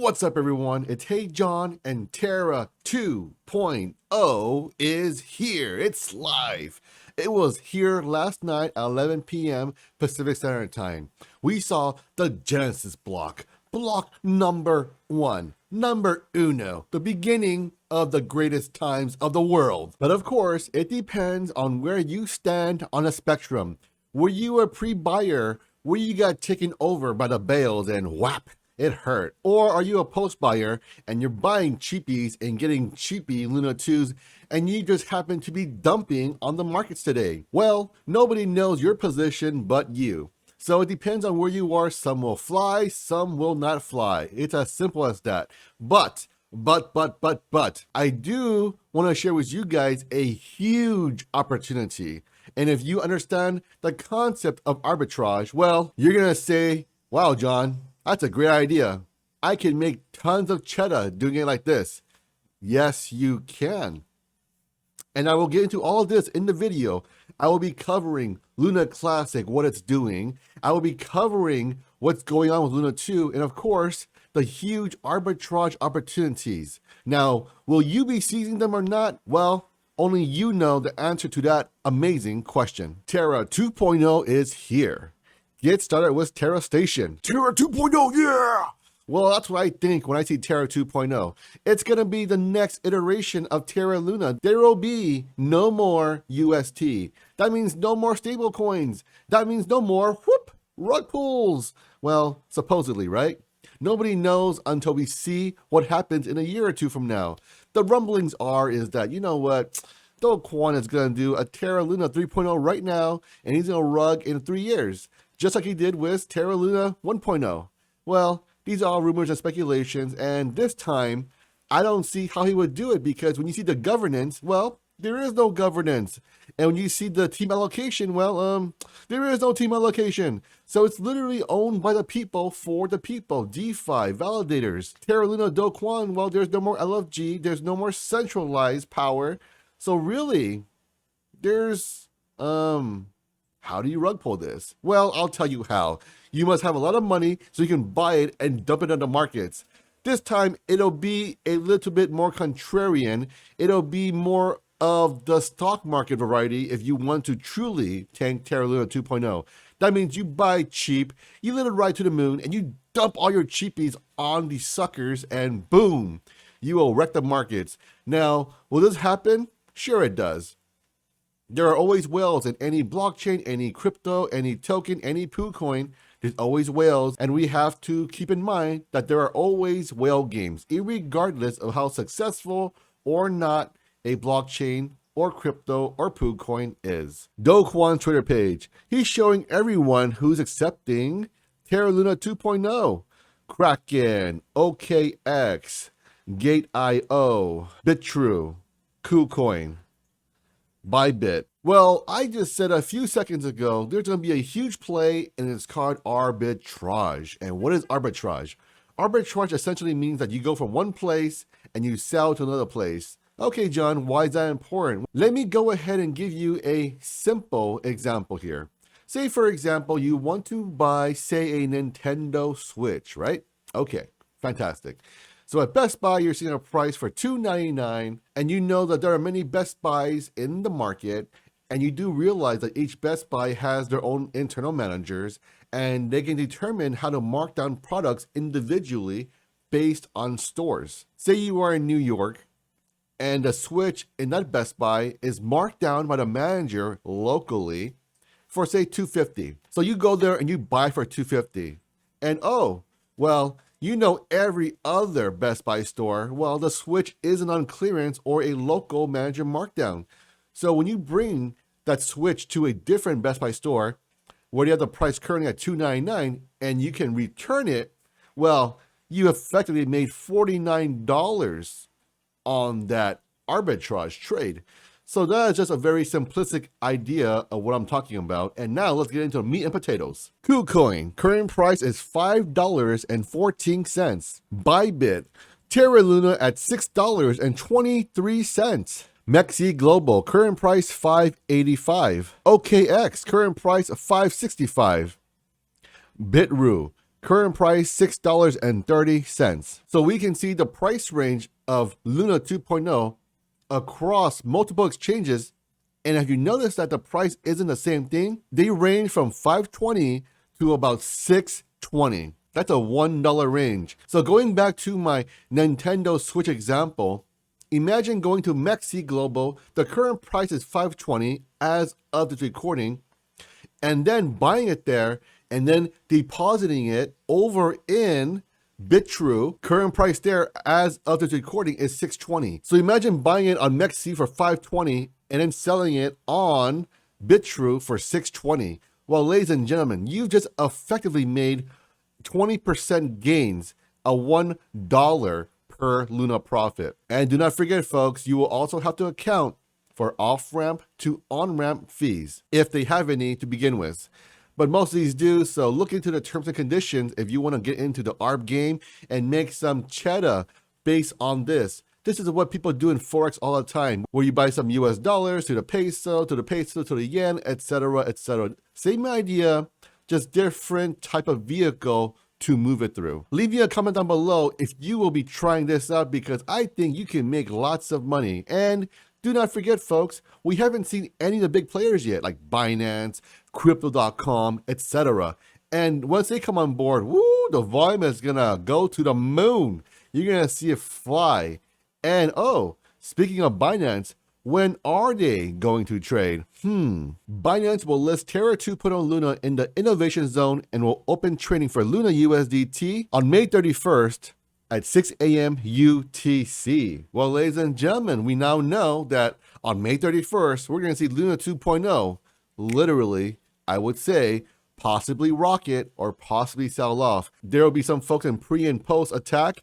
What's up, everyone? It's Hey John, and Terra 2.0 is here. It's live. It was here last night at 11 p.m. Pacific Standard Time. We saw the Genesis block number one, number uno, the beginning of the greatest times of the world. But of course, it depends on where you stand on a spectrum. Were you a pre-buyer where you got taken over by the bales and whap, it hurt? Or are you a post buyer and you're buying cheapies and getting cheapy Luna 2s and you just happen to be dumping on the markets today? Well, nobody knows your position but you. So it depends on where you are. Some will fly, some will not fly. It's as simple as that. But I do want to share with you guys a huge opportunity. And if you understand the concept of arbitrage, well, you're going to say, wow, John, that's a great idea. I can make tons of cheddar doing it like this. Yes, you can. And I will get into all of this in the video. I will be covering Luna Classic, what it's doing. I will be covering what's going on with Luna 2. And of course, the huge arbitrage opportunities. Now, will you be seizing them or not? Well, only you know the answer to that amazing question. Terra 2.0 is here. Get started with Terra Station. Terra 2.0, yeah! Well, that's what I think when I see Terra 2.0. It's going to be the next iteration of Terra Luna. There will be no more UST. That means no more stable coins. That means no more rug pulls. Well, supposedly, right? Nobody knows until we see what happens in a year or two from now. The rumblings is that, you know what? KuCoin is going to do a Terra Luna 3.0 right now, and he's going to rug in 3 years, just like he did with Terra Luna 1.0. Well, these are all rumors and speculations, and this time, I don't see how he would do it, because when you see the governance, well, there is no governance. And when you see the team allocation, well, there is no team allocation. So it's literally owned by the people for the people. DeFi, validators, Terra Luna KuCoin, well, there's no more LFG, there's no more centralized power. So really, there's, how do you rug pull this? Well, I'll tell you how. You must have a lot of money so you can buy it and dump it on the markets. This time, it'll be a little bit more contrarian. It'll be more of the stock market variety if you want to truly tank Terra Luna 2.0. That means you buy cheap, you let it ride to the moon, and you dump all your cheapies on these suckers, and boom, you will wreck the markets. Now, will this happen? Sure it does. There are always whales in any blockchain, any crypto, any token, any KuCoin. There's always whales, and we have to keep in mind that there are always whale games, irregardless of how successful or not a blockchain or crypto or KuCoin is. KuCoin's Twitter page. He's showing everyone who's accepting Terra Luna 2.0. Kraken, OKX, Gate.io, BitTrue, KuCoin, Bybit. Well, I just said a few seconds ago, there's going to be a huge play, and it's called arbitrage. And what is arbitrage? Arbitrage essentially means that you go from one place and you sell to another place. Okay, John, why is that important? Let me go ahead and give you a simple example here. Say, for example, you want to buy, say, a Nintendo Switch, right? Okay, fantastic. So at Best Buy, you're seeing a price for $299, and you know that there are many Best Buys in the market, and you do realize that each Best Buy has their own internal managers, and they can determine how to mark down products individually based on stores. Say you are in New York, and the Switch in that Best Buy is marked down by the manager locally for, say, $250. So you go there and you buy for $250. And oh, well, you know every other Best Buy store, well, the Switch isn't on clearance or a local manager markdown. So when you bring that Switch to a different Best Buy store, where you have the price currently at $299 and you can return it, well, you effectively made $49 on that arbitrage trade. So that is just a very simplistic idea of what I'm talking about. And now let's get into meat and potatoes. KuCoin, current price is $5.14. Bybit, Terra Luna at $6.23. Mexi Global, current price $5.85. OKX, current price $5.65. BitRue, Current price $6.30. So we can see the price range of Luna 2.0 across multiple exchanges. And if you notice that the price isn't the same thing, they range from $5.20 to about $6.20. That's a $1 range. So going back to my Nintendo Switch example, imagine going to Mexi Global. The current price is $5.20 as of this recording, and then buying it there and then depositing it over in BitTrue. Current price there as of this recording is $6.20. So imagine buying it on Mexi for $5.20 and then selling it on BitTrue for $6.20. Well, ladies and gentlemen, you've just effectively made 20% gains, a $1 per Luna profit. And do not forget, folks, you will also have to account for off-ramp to on-ramp fees, if they have any to begin with. But most of these do, so look into the terms and conditions if you want to get into the ARB game and make some cheddar based on this. This is what people do in Forex all the time, where you buy some US dollars to the peso, to the yen, etc., etc. Same idea, just different type of vehicle to move it through. Leave me a comment down below if you will be trying this out, because I think you can make lots of money. And do not forget, folks, we haven't seen any of the big players yet, like Binance, Crypto.com, etc. And once they come on board, woo, the volume is gonna go to the moon. You're gonna see it fly. And oh, speaking of Binance, when are they going to trade? Binance will list Terra 2.0 Luna in the innovation zone and will open trading for Luna USDT on May 31st at 6 a.m. UTC. Well, ladies and gentlemen, we now know that on May 31st, we're going to see Luna 2.0 literally, I would say, possibly rocket or possibly sell off. There will be some folks in pre and post attack,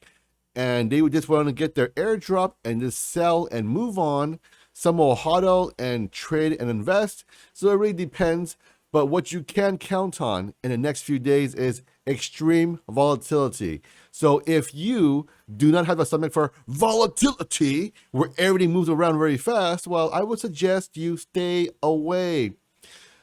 and they would just want to get their airdrop and just sell and move on. Some will hodl and trade and invest. So it really depends. But what you can count on in the next few days is extreme volatility. So if you do not have a stomach for volatility, where everything moves around very fast, well, I would suggest you stay away.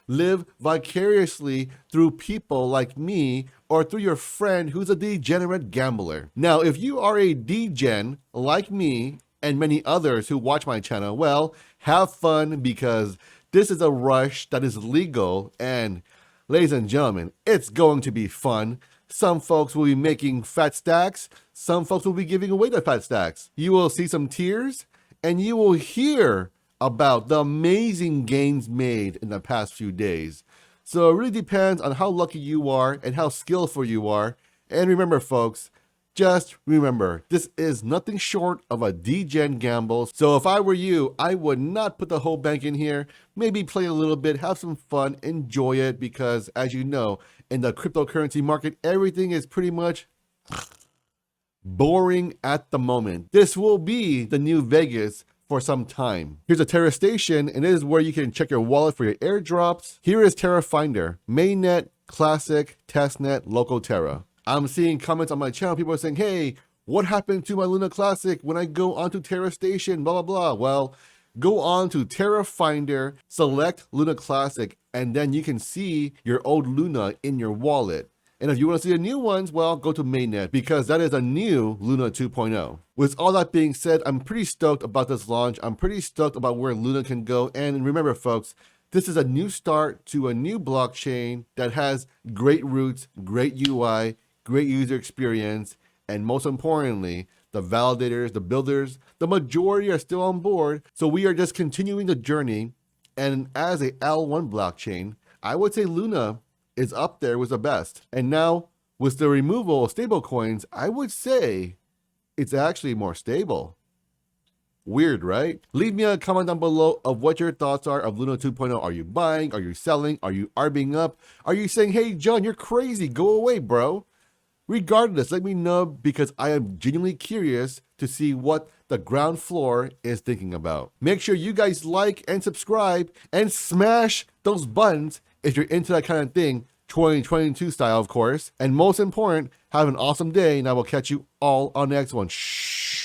Live vicariously through people like me or through your friend who's a degenerate gambler. Now, if you are a degen like me and many others who watch my channel, well, have fun, because this is a rush that is legal, and ladies and gentlemen, it's going to be fun. Some folks will be making fat stacks. Some folks will be giving away their fat stacks. You will see some tears, and you will hear about the amazing gains made in the past few days. So it really depends on how lucky you are and how skillful you are. And remember, folks, just remember, this is nothing short of a degen gamble. So if I were you, I would not put the whole bank in here. Maybe play a little bit, have some fun, enjoy it, because as you know, in the cryptocurrency market, everything is pretty much boring at the moment. This will be the new Vegas for some time. Here's a Terra station, and this is where you can check your wallet for your airdrops. Here is Terra Finder, mainnet, classic, testnet, local Terra. I'm seeing comments on my channel. People are saying, hey, what happened to my Luna Classic when I go onto Terra Station, blah, blah, blah. Well, go on to Terra Finder, select Luna Classic, and then you can see your old Luna in your wallet. And if you want to see the new ones, well, go to mainnet, because that is a new Luna 2.0. With all that being said, I'm pretty stoked about this launch. I'm pretty stoked about where Luna can go. And remember, folks, this is a new start to a new blockchain that has great roots, great UI, great user experience, and most importantly, the validators, the builders, the majority are still on board. So we are just continuing the journey. And as a L1 blockchain, I would say Luna is up there with the best. And now with the removal of stablecoins, I would say it's actually more stable. Weird, right? Leave me a comment down below of what your thoughts are of Luna 2.0. Are you buying? Are you selling? Are you arbing up? Are you saying, hey, John, you're crazy. Go away, bro. Regardless, let me know, because I am genuinely curious to see what the ground floor is thinking about. Make sure you guys like and subscribe and smash those buttons if you're into that kind of thing, 2022 style, of course. And most important, have an awesome day, and I will catch you all on the next one. Shh.